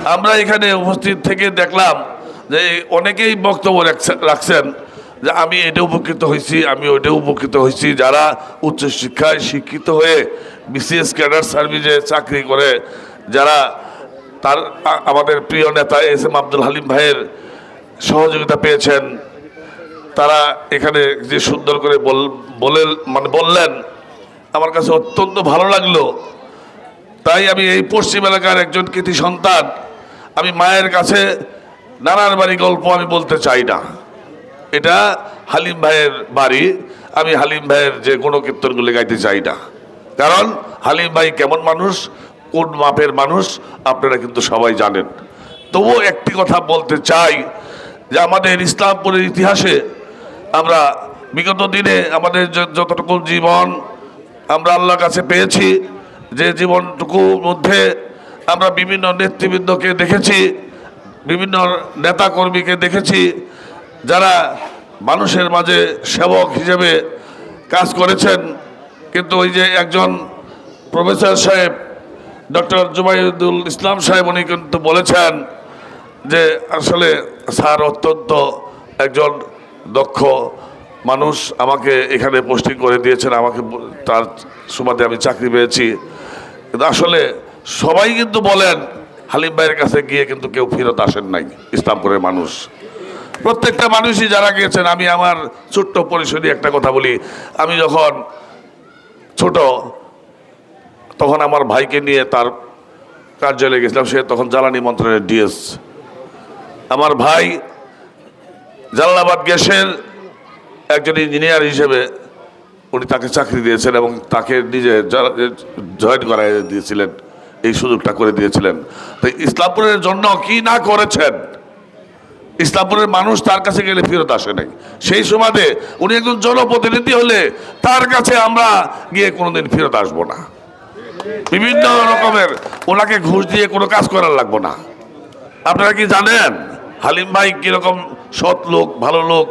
আমরা এখানে উপস্থিত থেকে দেখলাম যে অনেকেই বক্তব্য রাখছেন যে আমি এটা উপকৃত হয়েছি, আমি ওইটা উপকৃত হয়েছি। যারা উচ্চশিক্ষায় শিক্ষিত হয়ে বিসিএস ক্যাডার সার্ভিসে চাকরি করে, যারা তার আমাদের প্রিয় নেতা এস.এম. আব্দুল হালিম ভাইয়ের সহযোগিতা পেয়েছেন, তারা এখানে যে সুন্দর করে বললেন, আমার কাছে অত্যন্ত ভালো লাগলো। তাই আমি এই পশ্চিম এলাকার একজন কৃতি সন্তান, আমি মায়ের কাছে নানার বাড়ি গল্প আমি বলতে চাই না। এটা হালিম ভাইয়ের বাড়ি, আমি হালিম ভাইয়ের যে গুণকীর্তনগুলো গাইতে চাই না। কারণ হালিম ভাই কেমন মানুষ, কোন মাপের মানুষ আপনারা কিন্তু সবাই জানেন। তবুও একটি কথা বলতে চাই যে আমাদের ইসলামপুরের ইতিহাসে আমরা বিগত দিনে আমাদের যতটুকু জীবন আমরা আল্লাহর কাছে পেয়েছি, যে জীবনটুকুর মধ্যে আমরা বিভিন্ন নেতৃবৃন্দকে দেখেছি, বিভিন্ন নেতাকর্মীকে দেখেছি, যারা মানুষের মাঝে সেবক হিসেবে কাজ করেছেন। কিন্তু ওই যে একজন প্রফেসর সাহেব ডক্টর জুবাইদুল ইসলাম সাহেব, উনি কিন্তু বলেছেন যে আসলে স্যার অত্যন্ত একজন দক্ষ মানুষ, আমাকে এখানে পোস্টিং করে দিয়েছেন, আমাকে তার সুবাদে আমি চাকরি পেয়েছি। কিন্তু আসলে সবাই কিন্তু বলেন হালিম ভাইয়ের কাছে গিয়ে কিন্তু কেউ ফেরত আসেন নাই। ইসলামপুরের মানুষ, প্রত্যেকটা মানুষই যারা গিয়েছেন, আমি আমার ছোট্ট পরিসরে একটা কথা বলি। আমি যখন ছোট তখন আমার ভাইকে নিয়ে তার কার্যালয়ে গেছিলাম, সে তখন জ্বালানি মন্ত্রণালয়ের ডিএস। আমার ভাই জালালাবাদ গ্যাসের একজন ইঞ্জিনিয়ার হিসেবে উনি তাকে চাকরি দিয়েছেন এবং তাকে নিজে জয়েন করাই দিয়েছিলেন, এই সুযোগটা করে দিয়েছিলেন। তো ইসলামপুরের জন্য কি না করেছেন, ইসলামপুরের মানুষ তার কাছে গেলে ফেরত আসে নাই। সেই সুবাদে উনি একজন জনপ্রতিনিধি হলে তার কাছে আমরা গিয়ে কোনোদিন ফেরত আসবো না। বিভিন্ন রকমের ওনাকে ঘুষ দিয়ে কোনো কাজ করার লাগবো না। আপনারা কি জানেন হালিম ভাই কিরকম সৎ লোক, ভালো লোক?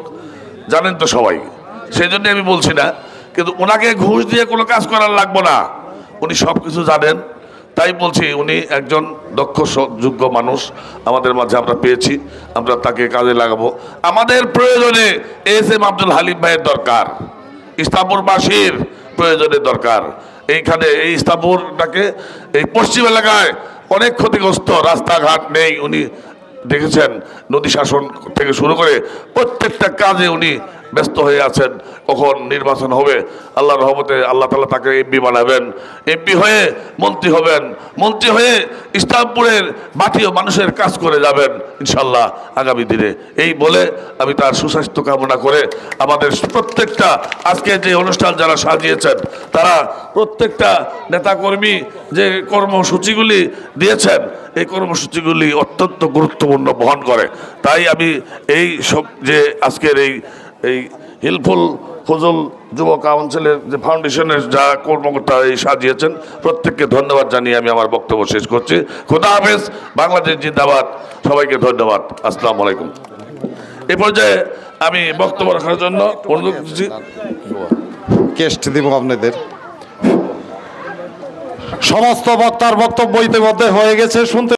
জানেন তো সবাই, সেই জন্য আমি বলছি না। কিন্তু ওনাকে ঘুষ দিয়ে কোনো কাজ করার লাগবো না, উনি সব কিছু জানেন। তাই বলছি উনি একজন দক্ষ যোগ্য মানুষ আমাদের মাঝে আমরা পেয়েছি, আমরা তাকে কাজে লাগাবো। আমাদের প্রয়োজনে এস.এম. আব্দুল হালিম ভাইয়ের দরকার, ইসলামপুরবাসীর প্রয়োজনে দরকার। এইখানে এই ইসলামপুরটাকে, এই পশ্চিম এলাকায় অনেক ক্ষতিগ্রস্ত, রাস্তাঘাট নেই। উনি দেখেছেন নদী শাসন থেকে শুরু করে প্রত্যেকটা কাজে উনি ব্যস্ত হয়ে আছেন। কখন নির্বাচন হবে, আল্লাহর রহমতে আল্লাহ তাআলা তাকে এমপি বানাবেন, এমপি হয়ে মন্ত্রী হবেন, মন্ত্রী হয়ে ইসলামপুরের বাকি মানুষের কাজ করে যাবেন ইনশাল্লাহ আগামী দিনে। এই বলে আমি তার সুস্বাস্থ্য কামনা করে আমাদের প্রত্যেকটা আজকে যে অনুষ্ঠান যারা সাজিয়েছেন, তারা প্রত্যেকটা নেতাকর্মী যে কর্মসূচিগুলি দিয়েছেন, এই কর্মসূচিগুলি অত্যন্ত গুরুত্বপূর্ণ বহন করে। তাই আমি এই সব যে আজকের এই হিলফুল ফজল যুব কাউন্সিলের যে ফাউন্ডেশনের যা কর্মকর্তা এই সাজিয়েছেন, প্রত্যেককে ধন্যবাদ জানিয়ে আমি আমার বক্তব্য শেষ করছি। খোদা হাফেজ, বাংলাদেশ জিন্দাবাদ। সবাইকে ধন্যবাদ। আসসালামু আলাইকুম। এই পর্যায়ে আমি বক্তব্য রাখার জন্য অনুরোধ করছি। কেস্ট দিব আপনাদের। সমস্ত বক্তার বক্তব্য ইতিমধ্যে হয়ে গেছে, শুনতে